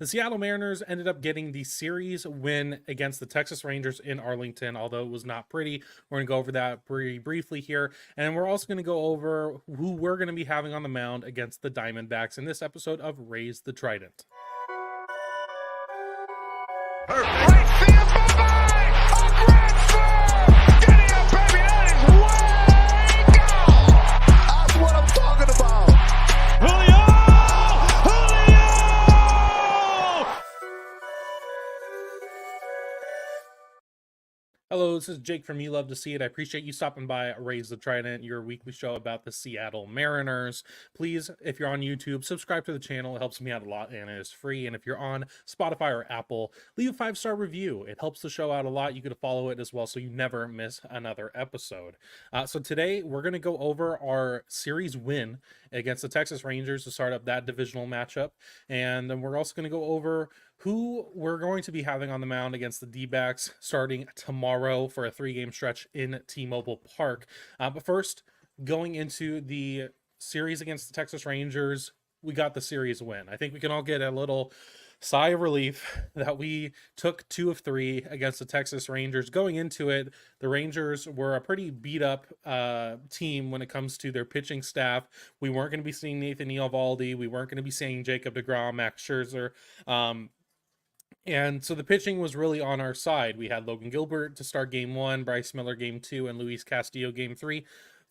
The Seattle Mariners ended up getting the series win against the Texas Rangers in Arlington, although it was not pretty. We're going to go over that pretty briefly here. And we're also going to go over who we're going to be having on the mound against the Diamondbacks in this episode of Raise the Trident. Perfect. Right field, bye-bye! A grand slam! Giddy up, baby! That is way gone! That's what I'm talking about. Julio! Hello, this is Jake from You Love to See It. I appreciate you stopping by Raise the Trident, your weekly show about the Seattle Mariners. Please, if you're on YouTube, subscribe to the channel. It helps me out a lot and it is free. And if you're on Spotify or Apple, leave a 5-star review. It helps the show out a lot. You can follow it as well so you never miss another episode. So today we're going to go over our series win against the Texas Rangers to start up that divisional matchup. And then we're also going to go over who we're going to be having on the mound against the D-backs starting tomorrow for a 3-game stretch in T-Mobile Park. But first, going into the series against the Texas Rangers, we got the series win. I think we can all get a little sigh of relief that we took 2 of 3 against the Texas Rangers. Going into it, the Rangers were a pretty beat up team when it comes to their pitching staff. We weren't going to be seeing Nathan Eovaldi. We weren't going to be seeing Jacob deGrom, Max Scherzer. And so the pitching was really on our side. We had Logan Gilbert to start game 1, Bryce Miller game 2, and Luis Castillo game 3.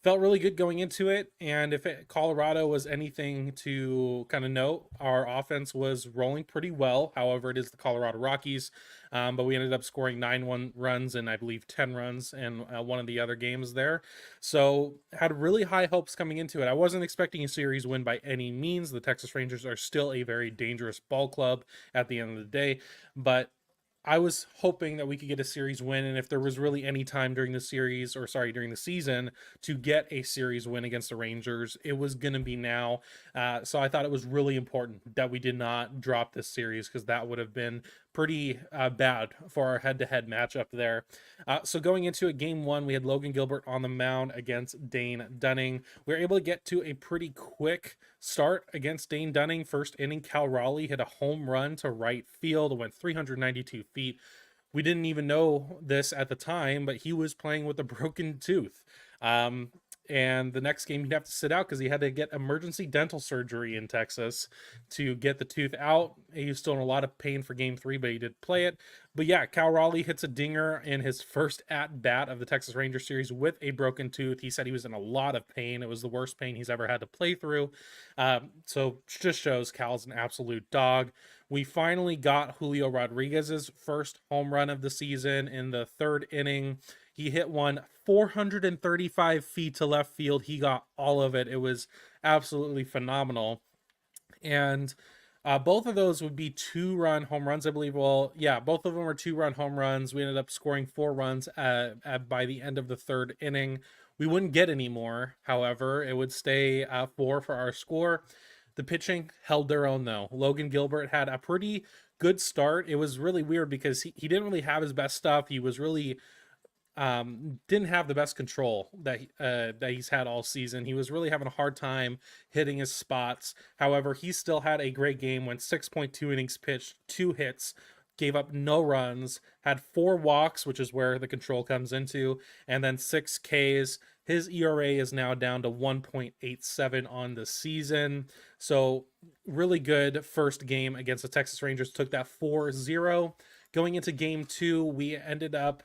Felt really good going into it. And if Colorado was anything to kind of note, our offense was rolling pretty well. However, it is the Colorado Rockies. But we ended up scoring 9 runs and I believe 10 runs in one of the other games there. So had really high hopes coming into it. I wasn't expecting a series win by any means. The Texas Rangers are still a very dangerous ball club at the end of the day. But I was hoping that we could get a series win, and if there was really any time during the series, during the season, to get a series win against the Rangers, it was going to be now. So I thought it was really important that we did not drop this series, because that would have been pretty bad for our head-to-head matchup there. So going into it, game 1, we had Logan Gilbert on the mound against Dane Dunning. We were able to get to a pretty quick start against Dane Dunning. First inning, Cal Raleigh hit a home run to right field. It went 392 feet. We didn't even know this at the time, but he was playing with a broken tooth. And the next game he'd have to sit out because he had to get emergency dental surgery in Texas to get the tooth out. He was still in a lot of pain for game 3, but he did play it. But yeah, Cal Raleigh hits a dinger in his first at-bat of the Texas Rangers series with a broken tooth. He said he was in a lot of pain. It was the worst pain he's ever had to play through. So just shows Cal's an absolute dog. We finally got Julio Rodriguez's first home run of the season in the 3rd inning. He hit one 435 feet to left field. He got all of it. It was absolutely phenomenal. And both of those would be 2-run home runs, I believe. Well, yeah, both of them were 2-run home runs. We ended up scoring 4 runs by the end of the 3rd inning. We wouldn't get any more, however. It would stay 4 for our score. The pitching held their own, though. Logan Gilbert had a pretty good start. It was really weird because he didn't really have his best stuff. He was really didn't have the best control that he's had all season. He was really having a hard time hitting his spots. However, he still had a great game, went 6.2 innings pitched, 2 hits, gave up no runs, had 4 walks, which is where the control comes into, and then 6 Ks. His ERA is now down to 1.87 on the season. So really good first game against the Texas Rangers. Took that 4-0. Going into game 2, we ended up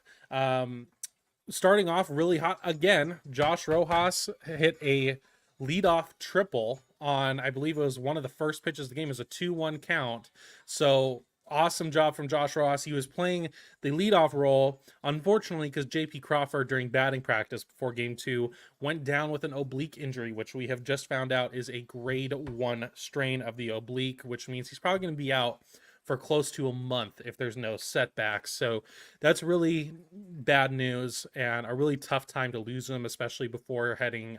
starting off really hot again. Josh Rojas hit a leadoff triple on, I believe it was one of the first pitches of the game. It was a 2-1 count. So awesome job from Josh Rojas. He was playing the leadoff role, unfortunately, because JP Crawford during batting practice before game 2 went down with an oblique injury, which we have just found out is a grade 1 strain of the oblique, which means he's probably going to be out for close to a month if there's no setbacks. So that's really bad news and a really tough time to lose him, especially before heading,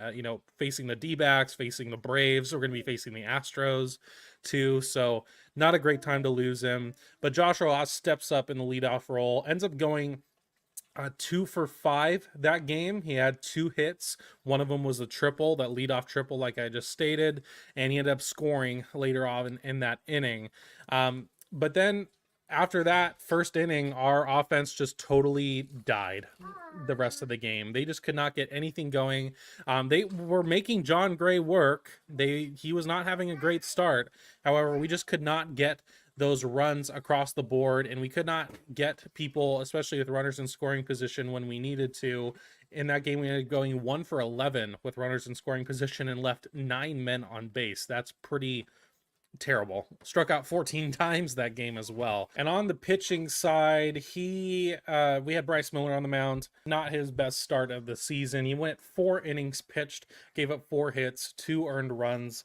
facing the D-backs, facing the Braves. We're going to be facing the Astros too. So not a great time to lose him. But Josh Rojas steps up in the leadoff role, ends up going 2 for 5 that game. He had 2 hits. One of them was a triple, that leadoff triple, like I just stated, and he ended up scoring later on in that inning. But then after that first inning, our offense just totally died the rest of the game. They just could not get anything going. They were making John Gray work. He was not having a great start. However, we just could not get those runs across the board, and we could not get people, especially with runners in scoring position, when we needed to. In that game, we ended up going 1 for 11 with runners in scoring position and left 9 men on base. That's pretty terrible. Struck out 14 times that game as well. And on the pitching side, we had Bryce Miller on the mound. Not his best start of the season. He went 4 innings pitched, gave up 4 hits, 2 earned runs,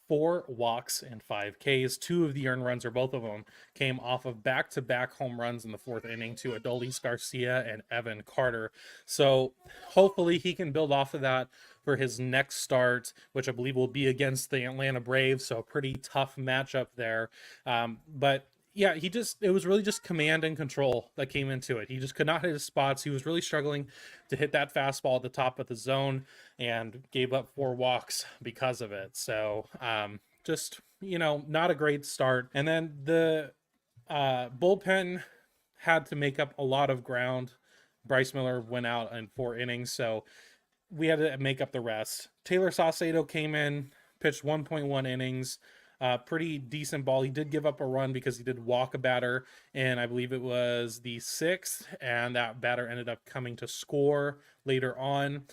4 walks, and 5 Ks. 2 of the earned runs, or both of them, came off of back-to-back home runs in the 4th inning to Adolis Garcia and Evan Carter. So hopefully he can build off of that for his next start, which I believe will be against the Atlanta Braves. So a pretty tough matchup there. But yeah, it was really just command and control that came into it. He just could not hit his spots. He was really struggling to hit that fastball at the top of the zone and gave up 4 walks because of it. So just, not a great start. And then the bullpen had to make up a lot of ground. Bryce Miller went out in 4 innings, so we had to make up the rest. Taylor Saucedo came in, pitched 1.1 innings. Pretty decent ball. He did give up a run because he did walk a batter, and I believe it was the 6th, and that batter ended up coming to score later on.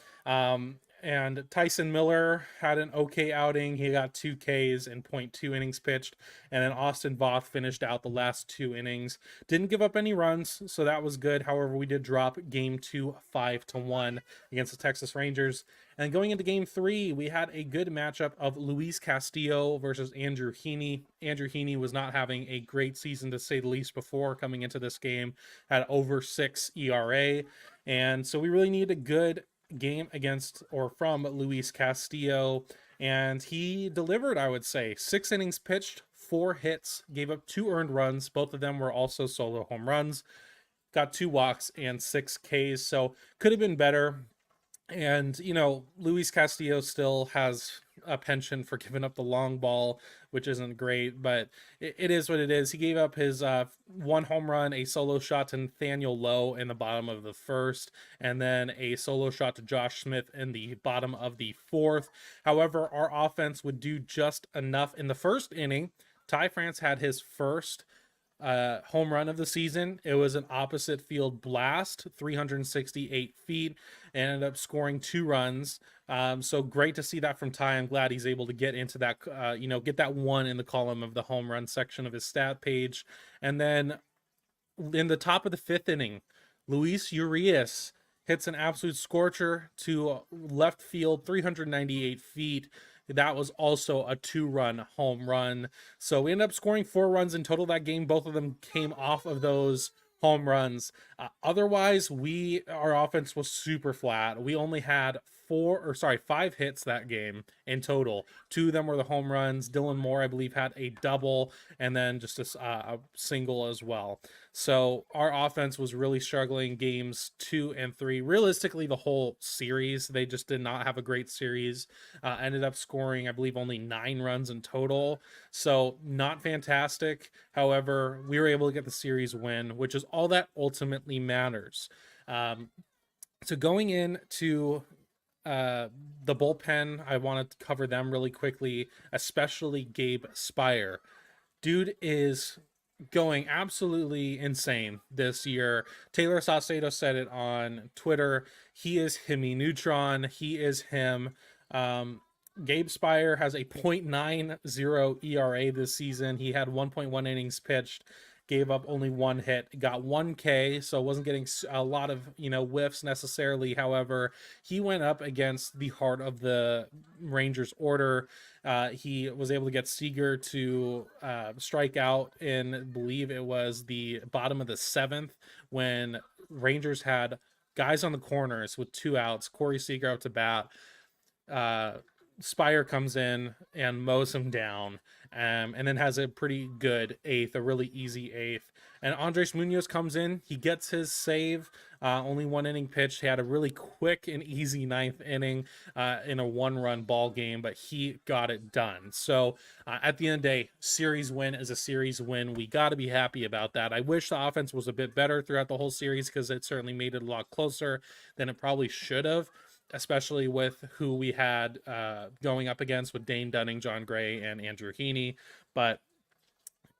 And Tyson Miller had an okay outing. He got 2 Ks and 0.2 innings pitched. And then Austin Voth finished out the last 2 innings. Didn't give up any runs, so that was good. However, we did drop game 2 5-1 against the Texas Rangers. And going into game 3, we had a good matchup of Luis Castillo versus Andrew Heaney. Andrew Heaney was not having a great season, to say the least, before coming into this game. Had over 6 ERA. And so we really need a good game from Luis Castillo, and he delivered. I would say 6 innings pitched, 4 hits, gave up 2 earned runs. Both of them were also solo home runs, got 2 walks and 6 Ks, so could have been better. And Luis Castillo still has a penchant for giving up the long ball, which isn't great, but it is what it is. He gave up his 1 home run, a solo shot to Nathaniel Lowe in the bottom of the 1st, and then a solo shot to Josh Smith in the bottom of the 4th. However, our offense would do just enough. In the 1st inning, Ty France had his first home run of the season. It was an opposite field blast, 368 feet, and ended up scoring 2 runs. So great to see that from Ty. I'm glad he's able to get into that, get that 1 in the column of the home run section of his stat page. And then in the top of the 5th inning, Luis Urias hits an absolute scorcher to left field, 398 feet. That was also a 2-run home run. So we ended up scoring 4 runs in total that game. Both of them came off of those home runs. Otherwise, our offense was super flat. We only had 5 hits that game in total. 2 of them were the home runs. Dylan Moore, I believe, had a double, and then just a single as well. So our offense was really struggling games 2 and 3. Realistically, the whole series, they just did not have a great series. Ended up scoring, I believe, only 9 runs in total. So not fantastic. However, we were able to get the series win, which is all that ultimately matters. So going into the bullpen, I want to cover them really quickly, especially Gabe Spire. Dude is going absolutely insane this year. Taylor Saucedo said it on Twitter. He is Hemi Neutron. He is him. Gabe Spire has a .90 ERA this season. He had 1.1 innings pitched, gave up only 1 hit, got 1 K, so wasn't getting a lot of whiffs necessarily. However, he went up against the heart of the Rangers order. He was able to get Seager to strike out in, I believe it was the bottom of the 7th, when Rangers had guys on the corners with 2 outs. Corey Seager out to bat. Spire comes in and mows him down. and then has a pretty good eighth, a really easy eighth. And Andres Munoz comes in, he gets his save, only 1 inning pitched. He had a really quick and easy ninth inning in a 1-run ball game, but he got it done. So at the end of the day, series win is a series win. We got to be happy about that. I wish the offense was a bit better throughout the whole series because it certainly made it a lot closer than it probably should have, especially with who we had going up against with Dane Dunning, John Gray, and Andrew Heaney. But,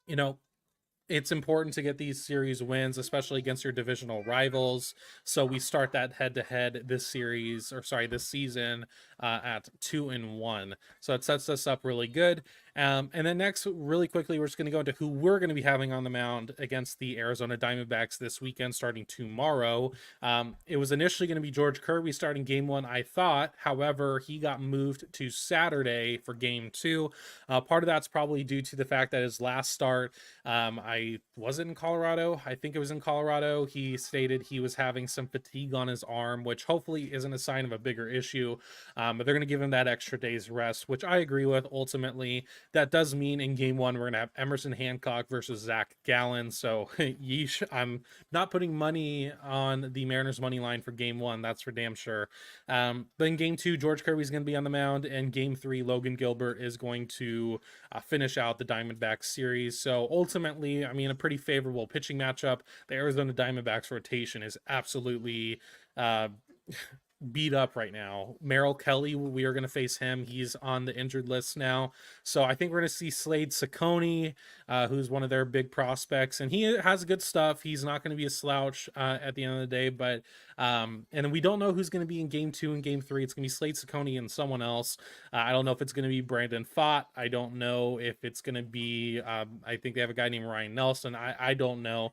you know, it's important to get these series wins, especially against your divisional rivals. So we start that head-to-head this season at 2-1. So it sets us up really good. And then next, really quickly, we're just going to go into who we're going to be having on the mound against the Arizona Diamondbacks this weekend, starting tomorrow. It was initially going to be George Kirby starting game 1, I thought. However, he got moved to Saturday for game 2. Part of that's probably due to the fact that his last start, was it in Colorado? I think it was in Colorado. He stated he was having some fatigue on his arm, which hopefully isn't a sign of a bigger issue. But they're going to give him that extra day's rest, which I agree with. Ultimately, that does mean in game 1 we're going to have Emerson Hancock versus Zach Gallen. So yeesh, I'm not putting money on the Mariners money line for game 1. That's for damn sure. But in game 2, George Kirby's going to be on the mound, and game 3, Logan Gilbert is going to finish out the Diamondbacks series. So ultimately, I mean, a pretty favorable pitching matchup. The Arizona Diamondbacks rotation is absolutely beat up right now. Merrill Kelly, we are going to face him. He's on the injured list now. So I think we're going to see Slade Ciccone, who's one of their big prospects, and he has good stuff. He's not going to be a slouch at the end of the day, but and we don't know who's going to be in game 2 and game 3. It's going to be Slade Ciccone and someone else. I don't know if it's going to be Brandon Pfaadt. I don't know if it's going to be, I think they have a guy named Ryan Nelson. I don't know.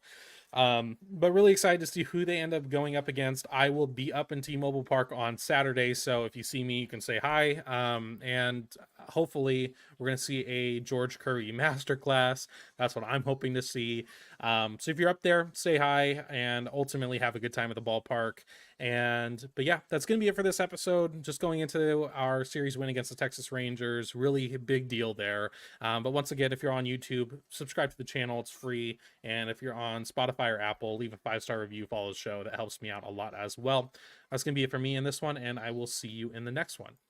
But really excited to see who they end up going up against. I will be up in T-Mobile Park on Saturday, so if you see me, you can say hi. And hopefully we're going to see a George Curry masterclass. That's what I'm hoping to see. So if you're up there, say hi and ultimately have a good time at the ballpark. But yeah, that's going to be it for this episode. Just going into our series win against the Texas Rangers. Really big deal there. But once again, if you're on YouTube, subscribe to the channel. It's free. And if you're on Spotify or Apple, leave a 5-star review, follow the show. That helps me out a lot as well. That's going to be it for me in this one, and I will see you in the next one.